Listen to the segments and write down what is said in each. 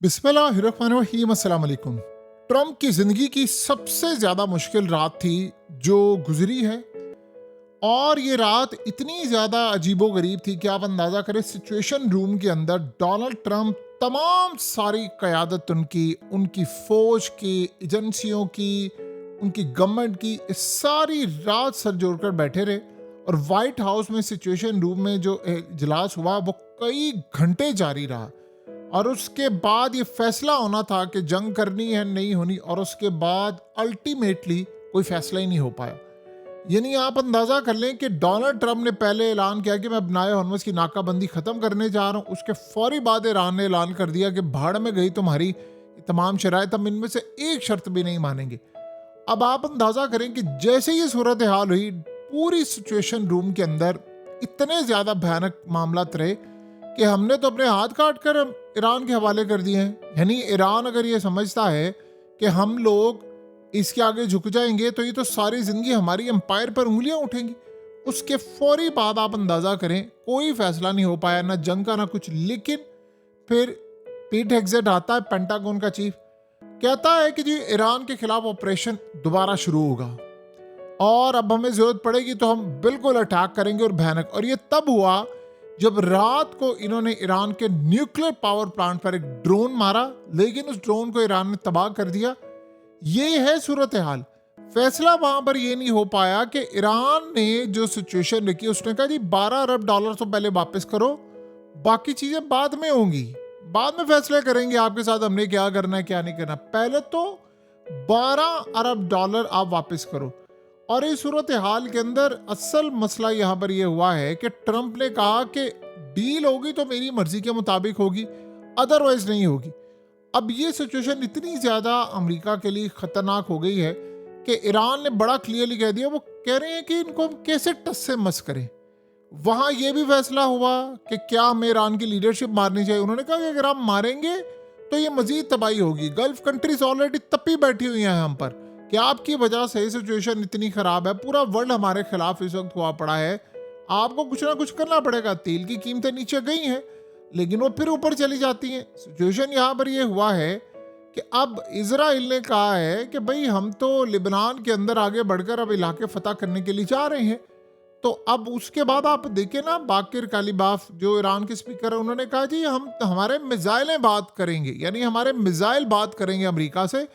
बिस्मिल्लाहिर्रहमानिर्रहीम। अस्सलाम वालेकुम। ट्रंप की जिंदगी की सबसे ज्यादा मुश्किल रात थी जो गुजरी है, और ये रात इतनी ज्यादा अजीबोगरीब थी कि आप अंदाजा करें सिचुएशन रूम के अंदर डोनाल्ड ट्रंप तमाम सारी क़यादत उनकी उनकी फौज की, एजेंसियों की, उनकी गवर्नमेंट की सारी रात सर जोड़कर बैठे रहे। और वाइट हाउस में सिचुएशन रूम में जो इजलास हुआ वो कई घंटे जारी रहा, और उसके बाद ये फैसला होना था कि जंग करनी है नहीं होनी, और उसके बाद अल्टीमेटली कोई फैसला ही नहीं हो पाया। यानी आप अंदाजा कर लें कि डोनाल्ड ट्रंप ने पहले ऐलान किया कि मैं बनाए हॉर्मुज़ की नाकाबंदी ख़त्म करने जा रहा हूँ। उसके फौरी बाद ईरान ने ऐलान कर दिया कि भाड़ में गई तुम्हारी तमाम शराइत, हम इनमें से एक शर्त भी नहीं मानेंगे। अब आप अंदाजा करें कि जैसे ये सूरत हाल हुई, पूरी सिचुएशन रूम के अंदर इतने ज़्यादा भयानक मामला रहे कि हमने तो अपने हाथ काट कर ईरान के हवाले कर दिए हैं। यानी ईरान अगर ये समझता है कि हम लोग इसके आगे झुक जाएंगे तो ये तो सारी जिंदगी हमारी एम्पायर पर उंगलियां उठेंगी। उसके फौरी बाद आप अंदाजा करें कोई फैसला नहीं हो पाया, ना जंग का ना कुछ। लेकिन फिर पीट हेग्सेट आता है, पेंटागन का चीफ, कहता है कि जी ईरान के खिलाफ ऑपरेशन दोबारा शुरू होगा और अब हमें जरूरत पड़ेगी तो हम बिल्कुल अटैक करेंगे और भयानक। और ये तब हुआ जब रात को इन्होंने ईरान के न्यूक्लियर पावर प्लांट पर एक ड्रोन मारा, लेकिन उस ड्रोन को ईरान ने तबाह कर दिया। ये है सूरत हाल। फैसला वहां पर ये नहीं हो पाया कि ईरान ने जो सिचुएशन रखी, उसने कहा जी $12 अरब तो पहले वापस करो, बाकी चीजें बाद में होंगी, बाद में फैसले करेंगे आपके साथ हमने क्या करना है क्या नहीं करना, पहले तो $12 अरब आप वापस करो। और इस सूरत हाल के अंदर असल मसला यहाँ पर यह हुआ है कि ट्रंप ने कहा कि डील होगी तो मेरी मर्जी के मुताबिक होगी, अदरवाइज नहीं होगी। अब ये सिचुएशन इतनी ज़्यादा अमेरिका के लिए ख़तरनाक हो गई है कि ईरान ने बड़ा क्लियरली कह दिया, वो कह रहे हैं कि इनको हम कैसे टस से मस करें। वहाँ ये भी फैसला हुआ कि क्या हमें ईरान की लीडरशिप मारनी चाहिए। उन्होंने कहा कि अगर आप मारेंगे तो ये मजीद तबाही होगी। गल्फ कंट्रीज ऑलरेडी तपी बैठी हुई हैं हम पर कि आपकी वजह से सिचुएशन इतनी ख़राब है, पूरा वर्ल्ड हमारे खिलाफ इस वक्त हुआ पड़ा है, आपको कुछ ना कुछ करना पड़ेगा। तेल की कीमतें नीचे गई हैं लेकिन वो फिर ऊपर चली जाती हैं। सिचुएशन यहाँ पर ये हुआ है कि अब इजराइल ने कहा है कि भाई हम तो लिबनान के अंदर आगे बढ़कर अब इलाके फतह करने के लिए जा रहे हैं। तो अब उसके बाद आप देखें ना, बाकिर कालिबाफ जो ईरान के स्पीकर है, उन्होंने कहा जी हम हमारे मिसाइलें बात करेंगे, यानी हमारे मिसाइल बात करेंगे अमेरिका से,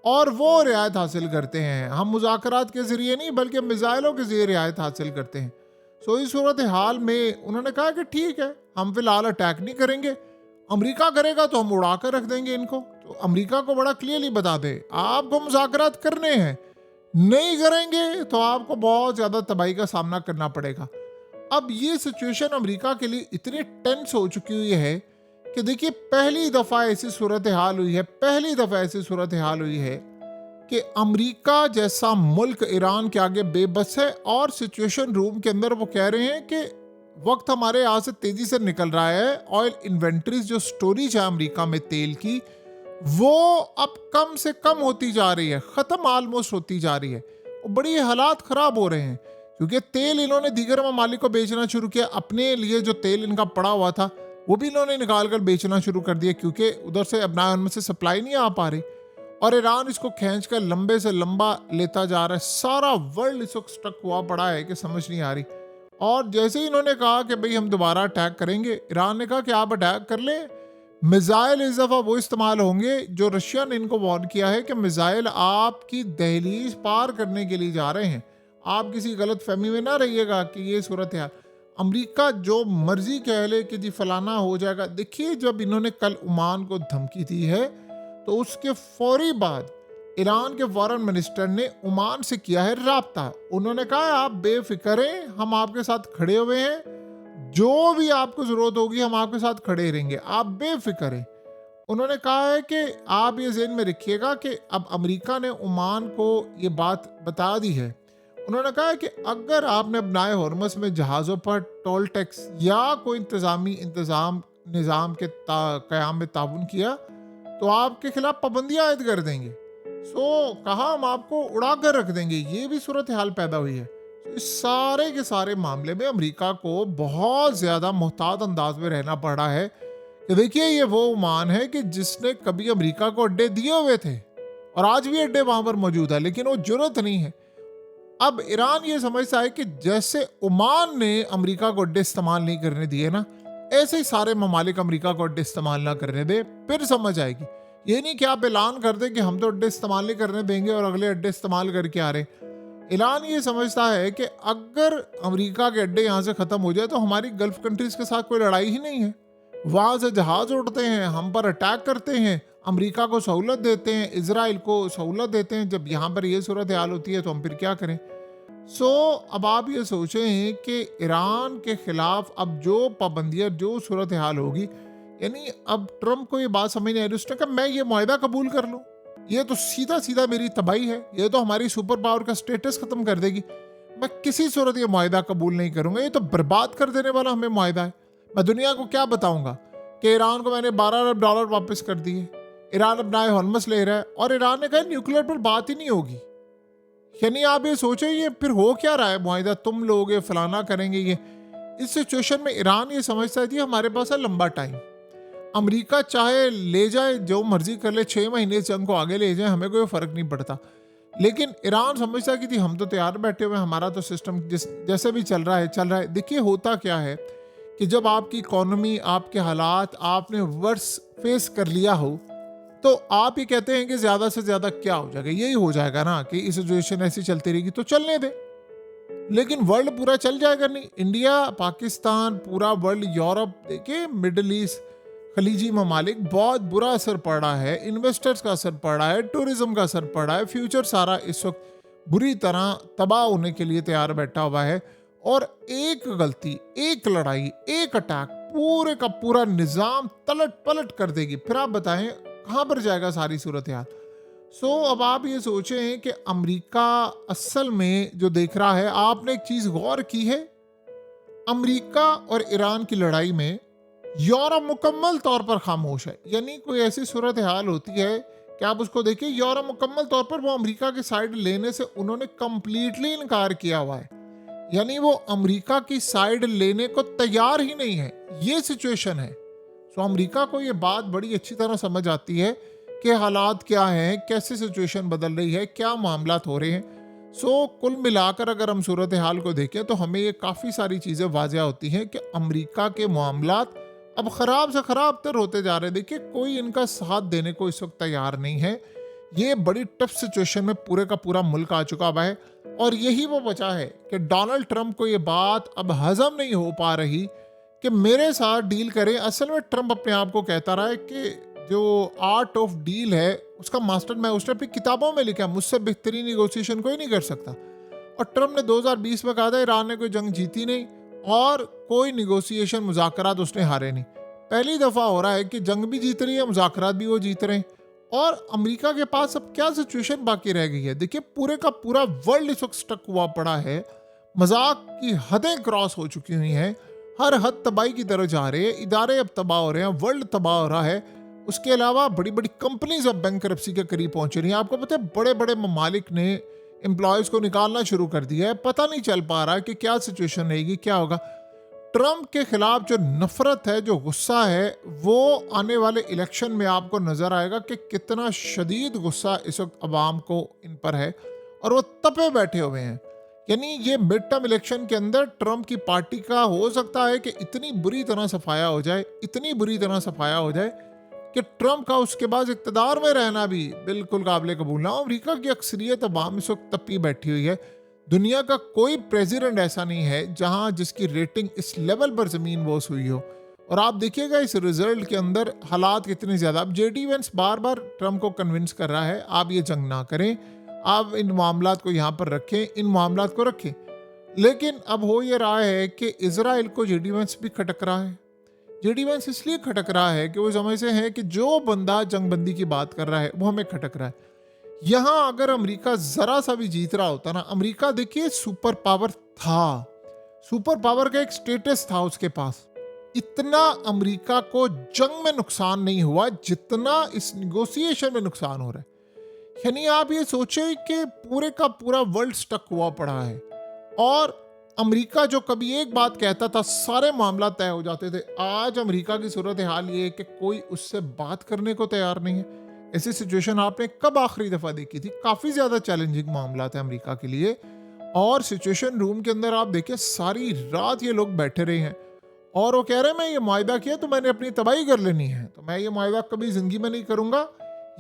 और वो रियायत हासिल करते हैं। हम मुज़ाकरात के जरिए नहीं बल्कि मिसाइलों के जरिए रियायत हासिल करते हैं। सो इस सूरत हाल में उन्होंने कहा कि ठीक है, हम फिलहाल अटैक नहीं करेंगे, अमेरिका करेगा तो हम उड़ा कर रख देंगे इनको। तो अमेरिका को बड़ा क्लियरली बता दे आपको मुज़ाकरात करने हैं, नहीं करेंगे तो आपको बहुत ज़्यादा तबाही का सामना करना पड़ेगा। अब ये सिचुएशन अमेरिका के लिए इतनी टेंस हो चुकी हुई है कि देखिए पहली दफ़ा ऐसी सूरत हाल हुई है कि अमेरिका जैसा मुल्क ईरान के आगे बेबस है। और सिचुएशन रूम के अंदर वो कह रहे हैं कि वक्त हमारे यहाँ से तेजी से निकल रहा है, ऑयल इन्वेंटरीज जो स्टोरेज है अमेरिका में तेल की, वो अब कम से कम होती जा रही है, ख़त्म ऑलमोस्ट होती जा रही है। और बड़ी हालात ख़राब हो रहे हैं क्योंकि तेल इन्होंने दीगर ममालिक को बेचना शुरू किया। अपने लिए जो तेल इनका पड़ा हुआ था वो भी इन्होंने निकाल कर बेचना शुरू कर दिया क्योंकि उधर से अब ना उनमें से सप्लाई नहीं आ पा रही, और ईरान इसको खींच कर लंबे से लंबा लेता जा रहा है। सारा वर्ल्ड इस वक्त स्टक हुआ पड़ा है कि समझ नहीं आ रही। और जैसे ही इन्होंने कहा कि भाई हम दोबारा अटैक करेंगे, ईरान ने कहा कि आप अटैक कर लें, मिसाइल इस दफ़ा वो इस्तेमाल होंगे जो रशिया ने इनको वार्न किया है कि मिसाइल आपकी दहलीज पार करने के लिए जा रहे हैं। आप किसी गलत फहमी में ना रहिएगा कि ये सूरत है। अमेरिका जो मर्जी कह ले कि जी फलाना हो जाएगा। देखिए जब इन्होंने कल ओमान को धमकी दी है तो उसके फौरी बाद ईरान के फॉरेन मिनिस्टर ने ओमान से किया है राब्ता। उन्होंने कहा आप बेफिक्र हैं, हम आपके साथ खड़े हुए हैं, जो भी आपको ज़रूरत होगी हम आपके साथ खड़े रहेंगे, आप बेफिक्र हैं। उन्होंने कहा है कि आप ये ज़हन में रखिएगा कि अब अमेरिका ने ओमान को ये बात बता दी है। उन्होंने कहा है कि अगर आपने बनाए हॉर्मस में जहाज़ों पर टोल टैक्स या कोई इंतज़ाम निज़ाम के क़याम में ताउन किया तो आपके खिलाफ पाबंदियां आयद कर देंगे। कहा हम आपको उड़ा कर रख देंगे। ये भी सूरत हाल पैदा हुई है। इस सारे के सारे मामले में अमेरिका को बहुत ज़्यादा मोहतात अंदाज में रहना पड़ रहा है कि देखिए ये वो ओमान है कि जिसने कभी अमेरिका को अड्डे दिए हुए थे और आज भी अड्डे वहां पर मौजूद है, लेकिन वो जरूरत नहीं है। अब ईरान ये समझता है कि जैसे ओमान ने अमेरिका को अड्डे इस्तेमाल नहीं करने दिए ना, ऐसे ही सारे ममालिक अमेरिका को अड्डे इस्तेमाल ना करने दे, फिर समझ आएगी। ये नहीं कि आप ऐलान कर दें कि हम तो अड्डे इस्तेमाल नहीं करने देंगे और अगले अड्डे इस्तेमाल करके आ रहे। ईरान ये समझता है कि अगर अमेरिका के अड्डे यहाँ से ख़त्म हो जाए तो हमारी गल्फ कंट्रीज़ के साथ कोई लड़ाई ही नहीं है। वहाँ से जहाज उड़ते हैं, हम पर अटैक करते हैं, अमेरिका को सहूलत देते हैं, इजराइल को सहूलत देते हैं। जब यहाँ पर ये सूरत हाल होती है तो हम फिर क्या करें? अब आप ये सोचें कि ईरान के खिलाफ अब जो पाबंदियाँ, जो सूरत हाल होगी, यानी अब ट्रम्प को ये बात समझ नहीं आ रही। उसने कहा मैं ये मुआहदा कबूल कर लूँ, ये तो सीधा सीधा मेरी तबाही है, ये तो हमारी सुपर पावर का स्टेटस खत्म कर देगी। मैं किसी सूरत ये मुआहदा कबूल नहीं करूँगा, ये तो बर्बाद कर देने वाला हमें मुआहदा है। मैं दुनिया को क्या बताऊँगा कि ईरान को मैंने $12 अरब वापस कर दिए, ईरान अब नए हॉर्मस ले रहा है, और ईरान ने कहा न्यूक्लियर पर बात ही नहीं होगी। यानी आप ये सोचो ये फिर हो क्या रहा है मुआहदा, तुम लोग ये फलाना करेंगे। ये इस सिचुएशन में ईरान ये समझता है कि हमारे पास है लंबा टाइम, अमेरिका चाहे ले जाए जो मर्जी कर ले, 6 महीने इस जंग को आगे ले जाए, हमें कोई फर्क नहीं पड़ता। लेकिन ईरान समझता है कि जी हम तो तैयार बैठे हुए हैं, हमारा तो सिस्टम जैसे भी चल रहा है चल रहा है। देखिए होता क्या है कि जब आपकी इकोनॉमी, आपके हालात आपने वर्स फेस कर लिया हो, तो आप ये कहते हैं कि ज्यादा से ज्यादा क्या हो जाएगा, यही हो जाएगा ना कि इस सिचुएशन ऐसी चलती रहेगी तो चलने दे। लेकिन वर्ल्ड पूरा चल जाएगा नहीं, इंडिया, पाकिस्तान, पूरा वर्ल्ड, यूरोप, देखिए मिडिल ईस्ट, खलीजी ममालिक, बहुत बुरा असर पड़ रहा है, इन्वेस्टर्स का असर पड़ रहा है, टूरिज्म का असर पड़ रहा है, फ्यूचर सारा इस वक्त बुरी तरह तबाह होने के लिए तैयार बैठा हुआ है। और एक गलती, एक लड़ाई, एक अटैक पूरे का पूरा निज़ाम तलट पलट कर देगी। फिर आप बताएं कहाँ पर जाएगा सारी सूरत हाल। अब आप ये सोचें कि अमेरिका असल में जो देख रहा है, आपने एक चीज़ गौर की है, अमेरिका और ईरान की लड़ाई में यूरोप मुकम्मल तौर पर खामोश है। यानी कोई ऐसी सूरत हाल होती है कि आप उसको देखिए, यूरोप मुकम्मल तौर पर वो अमेरिका की साइड लेने से उन्होंने कंप्लीटली इनकार किया हुआ है। यानी वो अमेरिका की साइड लेने को तैयार ही नहीं है, ये सिचुएशन है। अमेरिका को ये बात बड़ी अच्छी तरह समझ आती है कि हालात क्या हैं, कैसे सिचुएशन बदल रही है, क्या मामलात हो रहे हैं। कुल मिलाकर अगर हम सूरत हाल को देखें तो हमें ये काफ़ी सारी चीज़ें वाज़ह होती हैं कि अमेरिका के मामलात अब ख़राब से ख़राब तर होते जा रहे हैं। देखिए कोई इनका साथ देने को इस वक्त तैयार नहीं है। ये बड़ी टफ सिचुएशन में पूरे का पूरा मुल्क आ चुका हुआ है, और यही वो वजह है कि डोनाल्ड ट्रंप को ये बात अब हजम नहीं हो पा रही कि मेरे साथ डील करें। असल में ट्रंप अपने आप को कहता रहा है कि जो आर्ट ऑफ डील है उसका मास्टर मैं, उसने अपनी किताबों में लिखा, मुझसे बेहतरीन निगोशिएशन कोई नहीं कर सकता। और ट्रंप ने 2020 में कहा था ईरान ने कोई जंग जीती नहीं और कोई निगोशिएशन, मुज़ाकरात उसने हारे नहीं। पहली दफ़ा हो रहा है कि जंग भी जीत रही है, मुज़ाकरात भी वो जीत रहे हैं। और अमेरिका के पास अब क्या सिचुएशन बाकी रह गई है? देखिए पूरे का पूरा वर्ल्ड इस वक्त स्टक हुआ पड़ा है, मजाक की हदें क्रॉस हो चुकी हुई हैं, हर हद तबाही की तरफ जा रहे हैं, इदारे अब तबाह हो रहे हैं, वर्ल्ड तबाह हो रहा है। उसके अलावा बड़ी बड़ी कंपनीज अब बैंकरप्सी के करीब पहुंच रही हैं। आपको पता है बड़े बड़े ममालिक ने एम्प्लॉयज़ को निकालना शुरू कर दिया है। पता नहीं चल पा रहा है कि क्या सिचुएशन रहेगी, क्या होगा। ट्रंप के खिलाफ जो नफरत है, जो गुस्सा है, वो आने वाले इलेक्शन में आपको नजर आएगा कि कितना शदीद गुस्सा इस वक्त अवाम को इन पर है, और वो तपे बैठे हुए हैं। यानी ये मिड टर्म इलेक्शन के अंदर ट्रंप की पार्टी का हो सकता है कि इतनी बुरी तरह सफाया हो जाए, इतनी बुरी तरह सफाया हो जाए कि ट्रंप का उसके बाद इक़्तिदार में रहना भी बिल्कुल काबिल कबूल ना हो। अमेरिका की अक्सरियत अवाम इस वक्त तपी बैठी हुई है। दुनिया का कोई प्रेसिडेंट ऐसा नहीं है जहां जिसकी रेटिंग इस लेवल पर ज़मीन बोस हुई हो। और आप देखिएगा इस रिजल्ट के अंदर हालात कितनी ज़्यादा। अब जेडी वेंस बार बार ट्रंप को कन्विंस कर रहा है आप ये जंग ना करें, आप इन मामलात को यहाँ पर रखें, इन मामलात को रखें। लेकिन अब हो ये रहा है कि इजराइल को जेडी वेंस भी खटक रहा है। जेडी वेंस इसलिए खटक रहा है कि वो समझते हैं कि जो बंदा जंगबंदी की बात कर रहा है वो हमें खटक रहा है। यहां अगर अमेरिका जरा सा भी जीत रहा होता ना, अमेरिका देखिए सुपर पावर था, सुपर पावर का एक स्टेटस था उसके पास, इतना अमेरिका को जंग में नुकसान नहीं हुआ जितना इस निगोशिएशन में नुकसान हो रहा है। यानी आप ये सोचें कि पूरे का पूरा वर्ल्ड स्टक हुआ पड़ा है, और अमेरिका जो कभी एक बात कहता था सारे मामला तय हो जाते थे, आज अमेरिका की सूरत हाल ये है कि कोई उससे बात करने को तैयार नहीं है। ऐसी सिचुएशन आपने कब आखिरी दफ़ा देखी थी? काफ़ी ज़्यादा चैलेंजिंग मामला था अमेरिका के लिए। और सिचुएशन रूम के अंदर आप देखिए सारी रात ये लोग बैठे रहे हैं और वो कह रहे हैं मैं ये मुआहदा किया तो मैंने अपनी तबाही कर लेनी है, तो मैं ये मुआहदा कभी ज़िंदगी में नहीं करूँगा,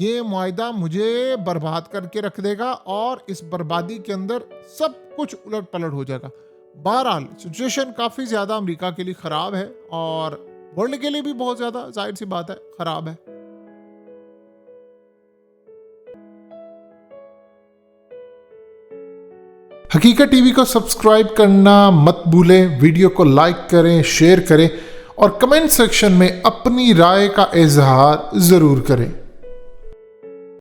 ये मुआहदा मुझे बर्बाद करके रख देगा और इस बर्बादी के अंदर सब कुछ उलट पलट हो जाएगा। बहरहाल सिचुएशन काफ़ी ज़्यादा अमेरिका के लिए ख़राब है और वर्ल्ड के लिए भी बहुत ज़्यादा जाहिर सी बात है ख़राब है। हकीकत टीवी को सब्सक्राइब करना मत भूलें, वीडियो को लाइक करें, शेयर करें और कमेंट सेक्शन में अपनी राय का इजहार ज़रूर करें।